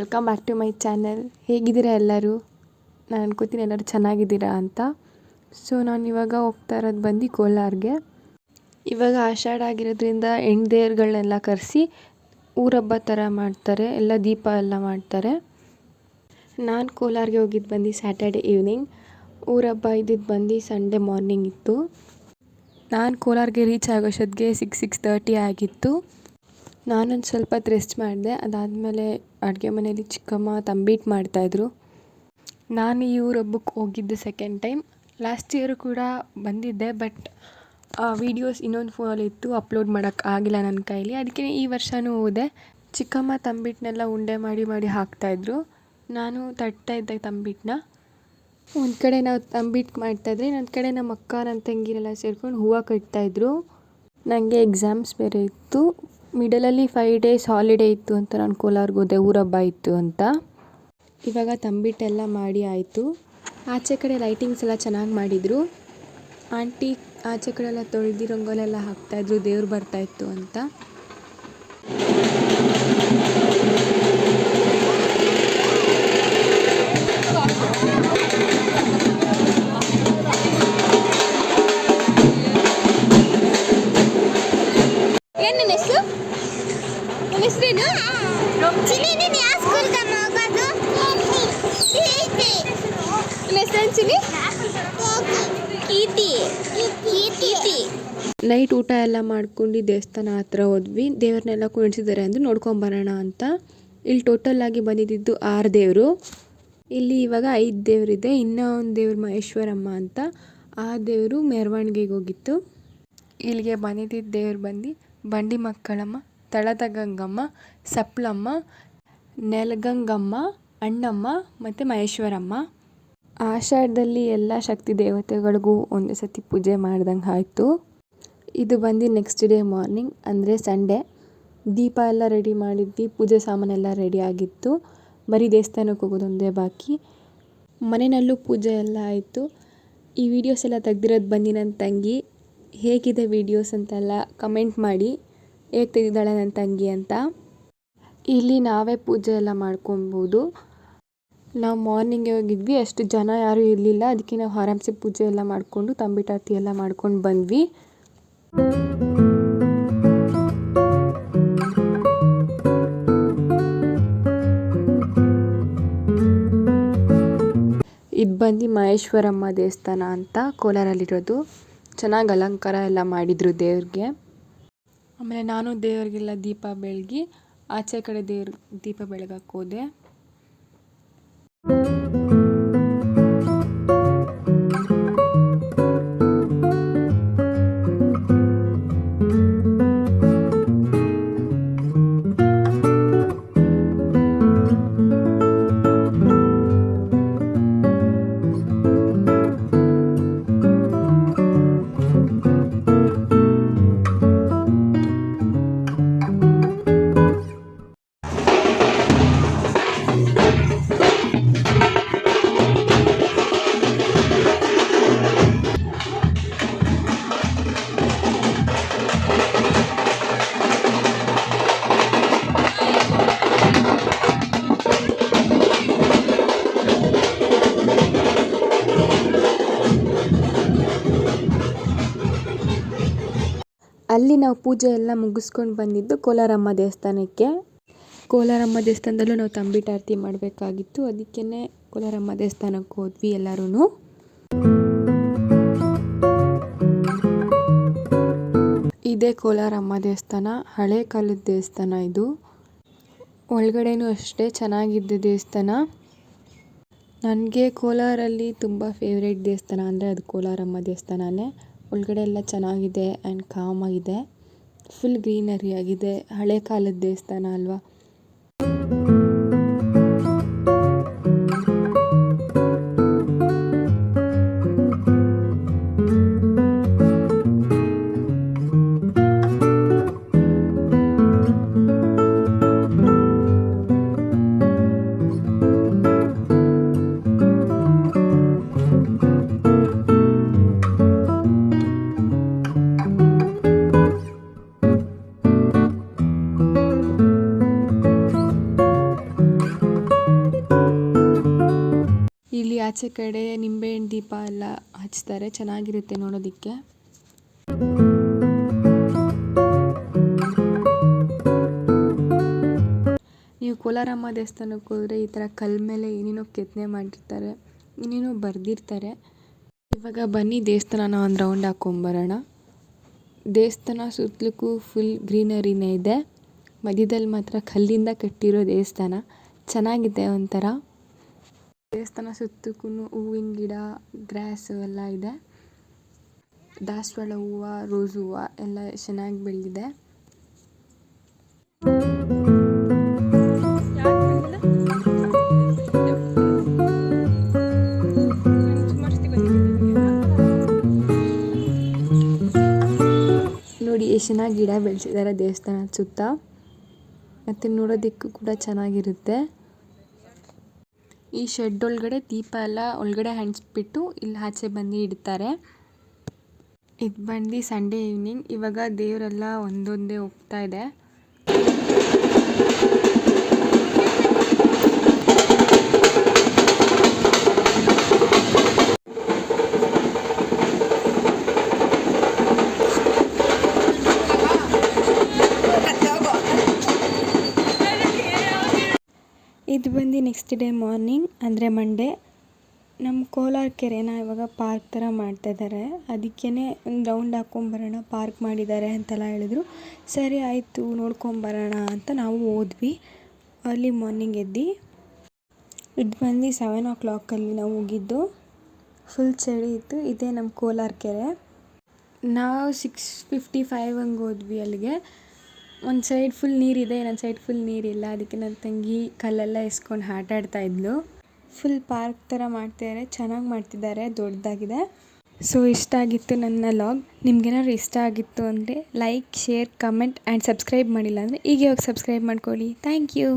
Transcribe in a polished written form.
Welcome back to my channel. ಹೇಗಿದ್ದೀರಾ ಎಲ್ಲರೂ? ನಾನು ಅನ್ಕೋತೀನಿ ಎಲ್ಲರೂ ಚೆನ್ನಾಗಿದ್ದೀರಾ ಅಂತ. ಸೊ ನಾನು ಇವಾಗ ಹೋಗ್ತಾ ಇರೋದು ಬಂದು ಕೋಲಾರ್ಗೆ. ಇವಾಗ ಆಷಾಢ ಆಗಿರೋದ್ರಿಂದ ಹೆಣ್ಣು ದೇವ್ರುಗಳನ್ನೆಲ್ಲ ಕರೆಸಿ ಊರಹಬ್ಬ ಥರ ಮಾಡ್ತಾರೆ, ಎಲ್ಲ ದೀಪ ಎಲ್ಲ ಮಾಡ್ತಾರೆ. ನಾನು ಕೋಲಾರ್ಗೆ ಹೋಗಿದ್ದು ಬಂದು ಸ್ಯಾಟರ್ಡೆ ಈವ್ನಿಂಗ್, ಊರಹಬ್ಬ ಇದ್ದಿದ್ದು ಬಂದು ಸಂಡೇ ಮಾರ್ನಿಂಗ್ ಇತ್ತು. ನಾನು ಕೋಲಾರ್ಗೆ ರೀಚ್ ಆಗೋಷ್ಟೊತ್ತಿಗೆ 6:30 ಆಗಿತ್ತು. ನಾನೊಂದು ಸ್ವಲ್ಪ ಹೊತ್ತು ರೆಸ್ಟ್ ಮಾಡಿದೆ. ಅದಾದಮೇಲೆ ಅಡುಗೆ ಮನೆಯಲ್ಲಿ ಚಿಕ್ಕಮ್ಮ ತಂಬಿಟ್ಟು ಮಾಡ್ತಾಯಿದ್ರು. ನಾನು ಈ ಊರಹಬ್ಬಕ್ಕೆ ಹೋಗಿದ್ದು ಸೆಕೆಂಡ್ ಟೈಮ್. ಲಾಸ್ಟ್ ಇಯರು ಕೂಡ ಬಂದಿದ್ದೆ, ಬಟ್ ಆ ವೀಡಿಯೋಸ್ ಇನ್ನೊಂದು ಫೋನಲ್ಲಿ ಇತ್ತು, ಅಪ್ಲೋಡ್ ಮಾಡೋಕ್ಕೆ ಆಗಿಲ್ಲ ನನ್ನ ಕೈಲಿ. ಅದಕ್ಕೆ ಈ ವರ್ಷವೂ ಹೋದೆ. ಚಿಕ್ಕಮ್ಮ ತಂಬಿಟ್ಟನ್ನೆಲ್ಲ ಉಂಡೆ ಮಾಡಿ ಹಾಕ್ತಾಯಿದ್ರು. ನಾನು ತಟ್ತಾ ಇದ್ದೆ ತಂಬಿಟ್ಟನ್ನ. ಒಂದು ಕಡೆ ನಾವು ತಂಬಿಟ್ಟು ಮಾಡ್ತಾಯಿದ್ರಿ, ಇನ್ನೊಂದು ಕಡೆ ನಮ್ಮ ಅಕ್ಕ ನನ್ನ ತಂಗಿರೆಲ್ಲ ಸೇರ್ಕೊಂಡು ಹೂವು ಕಟ್ತಾಯಿದ್ರು. ನನಗೆ ಎಕ್ಸಾಮ್ಸ್ ಬೇರೆ ಇತ್ತು. ಮಿಡಲಲ್ಲಿ 5 days ಹಾಲಿಡೇ ಇತ್ತು ಅಂತ ನಾನು ಕೋಲಾರ್ಗೆ ಹೋದೆ, ಊರಹಬ್ಬ ಇತ್ತು ಅಂತ. ಇವಾಗ ತಂಬಿಟ್ಟೆಲ್ಲ ಮಾಡಿ ಆಯಿತು. ಆಚೆ ಕಡೆ ಲೈಟಿಂಗ್ಸ್ ಎಲ್ಲ ಚೆನ್ನಾಗಿ ಮಾಡಿದರು. ಆಂಟಿ ಆಚೆ ಕಡೆ ಎಲ್ಲ ತೊಳೆದು ರಂಗೋಲೆಲ್ಲ ಹಾಕ್ತಾಯಿದ್ರು, ದೇವ್ರು ಬರ್ತಾಯಿತ್ತು ಅಂತ. ನೈಟ್ ಊಟ ಎಲ್ಲ ಮಾಡ್ಕೊಂಡು ದೇವಸ್ಥಾನ ಹತ್ರ ಹೋದ್ವಿ. ದೇವ್ರನ್ನೆಲ್ಲ ಕುಣಿಸಿದ್ದಾರೆ ಅಂದರೆ ನೋಡ್ಕೊಂಬರೋಣ ಅಂತ. ಇಲ್ಲಿ ಟೋಟಲ್ ಆಗಿ ಬಂದಿದ್ದು 6 ದೇವರು. ಇಲ್ಲಿ ಇವಾಗ 5 ದೇವರಿದೆ. ಇನ್ನೂ ಒಂದು ದೇವ್ರು ಮಹೇಶ್ವರಮ್ಮ ಅಂತ, ಆ ದೇವರು ಮೆರವಣಿಗೆಗೆ ಹೋಗಿತ್ತು. ಇಲ್ಲಿಗೆ ಬಂದಿದ್ದ ದೇವ್ರು ಬಂದು ಬಂಡಿ ಮಕ್ಕಳಮ್ಮ, ತಳದ ಗಂಗಮ್ಮ, ಸಪ್ಲಮ್ಮ, ನೆಲಗಂಗಮ್ಮ, ಅಣ್ಣಮ್ಮ ಮತ್ತು ಮಹೇಶ್ವರಮ್ಮ. ಆಷಾಢದಲ್ಲಿ ಎಲ್ಲ ಶಕ್ತಿ ದೇವತೆಗಳಿಗೂ ಒಂದೇ ಸತಿ ಪೂಜೆ ಮಾಡ್ದಂಗೆ ಆಯಿತು. ಇದು ಬಂದು ನೆಕ್ಸ್ಟ್ ಡೇ ಮಾರ್ನಿಂಗ್ ಅಂದರೆ ಸಂಡೇ. ದೀಪ ಎಲ್ಲ ರೆಡಿ ಮಾಡಿದ್ವಿ, ಪೂಜೆ ಸಾಮಾನೆಲ್ಲ ರೆಡಿ ಆಗಿತ್ತು. ಬರೀ ದೇವಸ್ಥಾನಕ್ಕೆ ಹೋಗೋದೊಂದೇ ಬಾಕಿ. ಮನೆಯಲ್ಲೂ ಪೂಜೆ ಎಲ್ಲ ಆಯಿತು. ಈ ವಿಡಿಯೋಸ್ ಎಲ್ಲ ತೆಗ್ದಿರೋದು ಬಂದು ನನ್ನ ತಂಗಿ. ಹೇಗಿದೆ ವೀಡಿಯೋಸ್ ಅಂತೆಲ್ಲ ಕಮೆಂಟ್ ಮಾಡಿ, ಹೇಗೆ ತೆಗೆದಿದ್ದಾಳೆ ನನ್ನ ತಂಗಿ ಅಂತ. ಇಲ್ಲಿ ನಾವೇ ಪೂಜೆ ಎಲ್ಲ ಮಾಡ್ಕೊಬೋದು. ನಾವು ಮಾರ್ನಿಂಗೇ ಹೋಗಿದ್ವಿ, ಅಷ್ಟು ಜನ ಯಾರೂ ಇರಲಿಲ್ಲ. ಅದಕ್ಕೆ ನಾವು ಆರಾಮ್ಸೆ ಪೂಜೆ ಎಲ್ಲ ಮಾಡಿಕೊಂಡು ತಂಬಿಟಾರತಿ ಎಲ್ಲ ಮಾಡ್ಕೊಂಡು ಬಂದ್ವಿ. ಇದು ಬಂದು ಮಹೇಶ್ವರಮ್ಮ ದೇವಸ್ಥಾನ ಅಂತ ಕೋಲಾರಲ್ಲಿರೋದು. ಚೆನ್ನಾಗಿ ಅಲಂಕಾರ ಎಲ್ಲ ಮಾಡಿದರು ದೇವ್ರಿಗೆ. ಆಮೇಲೆ ನಾನು ದೇವ್ರಿಗೆಲ್ಲ ದೀಪ ಬೆಳಗಿ ಆಚೆ ಕಡೆ ದೀಪ ಬೆಳಗಕ್ಕೆ ಹೋದೆ. ಅಲ್ಲಿ ನಾವು ಪೂಜೆ ಎಲ್ಲ ಮುಗಿಸ್ಕೊಂಡು ಬಂದಿದ್ದು ಕೋಲಾರಮ್ಮ ದೇವಸ್ಥಾನಕ್ಕೆ. ಕೋಲಾರಮ್ಮ ದೇವಸ್ಥಾನದಲ್ಲೂ ನಾವು ತಂಬಿಟಾರತಿ ಮಾಡಬೇಕಾಗಿತ್ತು. ಅದಕ್ಕೇ ಕೋಲಾರಮ್ಮ ದೇವಸ್ಥಾನಕ್ಕೆ ಹೋದ್ವಿ ಎಲ್ಲರೂ. ಇದೇ ಕೋಲಾರಮ್ಮ ದೇವಸ್ಥಾನ, ಹಳೆ ಕಾಲದ ದೇವಸ್ಥಾನ ಇದು. ಒಳಗಡೆನೂ ಅಷ್ಟೇ ಚೆನ್ನಾಗಿದ್ದ ದೇವಸ್ಥಾನ. ನನಗೆ ಕೋಲಾರಲ್ಲಿ ತುಂಬ ಫೇವ್ರೇಟ್ ದೇವಸ್ಥಾನ ಅಂದರೆ ಅದು ಕೋಲಾರಮ್ಮ ದೇವಸ್ಥಾನನೇ. ಒಳಗಡೆ ಎಲ್ಲ ಚೆನ್ನಾಗಿದೆ ಆ್ಯಂಡ್ ಕಾಮಾಗಿದೆ, ಫುಲ್ ಗ್ರೀನರಿ ಆಗಿದೆ. ಹಳೆ ಕಾಲದ ದೇವಸ್ಥಾನ ಅಲ್ವಾ. ಆಚೆ ಕಡೆ ನಿಂಬೆಹಣ್ಣು ದೀಪ ಎಲ್ಲ ಹಚ್ತಾರೆ, ಚೆನ್ನಾಗಿರುತ್ತೆ ನೋಡೋದಕ್ಕೆ. ನೀವು ಕೋಲಾರಮ್ಮ ದೇವಸ್ಥಾನಕ್ಕೆ ಹೋದರೆ ಈ ಥರ ಕಲ್ಲ ಮೇಲೆ ಏನೇನೋ ಕೆತ್ತನೆ ಮಾಡಿರ್ತಾರೆ, ಏನೇನೋ ಬರೆದಿರ್ತಾರೆ. ಇವಾಗ ಬನ್ನಿ ದೇವಸ್ಥಾನನ ಒಂದು ರೌಂಡ್ ಹಾಕ್ಕೊಂಬರೋಣ. ದೇವಸ್ಥಾನ ಸುತ್ತಲಕ್ಕೂ ಫುಲ್ ಗ್ರೀನರಿನೇ ಇದೆ, ಮಧ್ಯದಲ್ಲಿ ಮಾತ್ರ ಕಲ್ಲಿಂದ ಕಟ್ಟಿರೋ ದೇವಸ್ಥಾನ. ಚೆನ್ನಾಗಿದೆ ಒಂಥರ. ದೇವಸ್ಥಾನ ಸುತ್ತಕ್ಕೂ ಹೂವಿನ ಗಿಡ, ಗ್ರಾಸು ಎಲ್ಲ ಇದೆ. ದಾಸವಾಳ ಹೂವು, ರೋಸ್ ಹೂವು ಎಲ್ಲ ಚೆನ್ನಾಗಿ ಬೆಳೆದಿದೆ. ನೋಡಿ ಎಷ್ಟು ಚೆನ್ನಾಗಿ ಗಿಡ ಬೆಳೆಸಿದ್ದಾರೆ ದೇವಸ್ಥಾನದ ಸುತ್ತ, ಮತ್ತು ನೋಡೋದಕ್ಕೂ ಕೂಡ ಚೆನ್ನಾಗಿರುತ್ತೆ. ಈ ಶೆಡ್ ಒಳಗಡೆ ದೀಪ ಎಲ್ಲ ಒಳಗಡೆ ಹಂಚ್ಬಿಟ್ಟು ಇಲ್ಲಿ ಆಚೆ ಬಂದು ಇಡ್ತಾರೆ. ಇದು ಬಂದು ಸಂಡೇ ಈವ್ನಿಂಗ್. ಇವಾಗ ದೇವರೆಲ್ಲ ಒಂದೊಂದೇ ಹೋಗ್ತಾ ಇದೆ. ಇದು ಬಂದು ನೆಕ್ಸ್ಟ್ ಡೇ ಮಾರ್ನಿಂಗ್ ಅಂದರೆ ಮಂಡೇ. ನಮ್ಮ ಕೋಲಾರ ಕೆರೆನ ಇವಾಗ ಪಾರ್ಕ್ ಥರ ಮಾಡ್ತಾಯಿದ್ದಾರೆ, ಅದಕ್ಕೇ ಒಂದು ರೌಂಡ್ ಹಾಕ್ಕೊಂಬರೋಣ, ಪಾರ್ಕ್ ಮಾಡಿದ್ದಾರೆ ಅಂತೆಲ್ಲ ಹೇಳಿದ್ರು. ಸರಿ ಆಯಿತು ನೋಡ್ಕೊಂಬರೋಣ ಅಂತ ನಾವು ಹೋದ್ವಿ. ಅರ್ಲಿ ಮಾರ್ನಿಂಗ್ ಎದ್ದು ಇದು ಬಂದು 7 o'clock ನಾವು ಹೋಗಿದ್ದು. ಫುಲ್ ಚಳಿ ಇತ್ತು. ಇದೇ ನಮ್ಮ ಕೋಲಾರ ಕೆರೆ. ನಾವು 6:55 ಹಂಗೆ ಹೋದ್ವಿ ಅಲ್ಲಿಗೆ. ಒಂದು ಸೈಡ್ ಫುಲ್ ನೀರಿದೆ, ಇನ್ನೊಂದು ಸೈಡ್ ಫುಲ್ ನೀರಿಲ್ಲ. ಅದಕ್ಕೆ ನನ್ನ ತಂಗಿ ಕಲ್ಲೆಲ್ಲ ಎಸ್ಕೊಂಡು ಆಟ ಆಡ್ತಾಯಿದ್ಲು. ಫುಲ್ ಪಾರ್ಕ್ ಥರ ಮಾಡ್ತಿದ್ದಾರೆ, ಚೆನ್ನಾಗಿ ಮಾಡ್ತಿದ್ದಾರೆ, ದೊಡ್ಡದಾಗಿದೆ. ಸೊ ಇಷ್ಟ ಆಗಿತ್ತು ನನ್ನ ಲಾಗ್. ನಿಮ್ಗೇನಾದ್ರು ಇಷ್ಟ ಆಗಿತ್ತು ಅಂದರೆ like, share, comment and subscribe ಮಾಡಿಲ್ಲ ಅಂದರೆ ಈಗ ಹೋಗಿ ಸಬ್ಸ್ಕ್ರೈಬ್ ಮಾಡ್ಕೊಳ್ಳಿ. Thank you.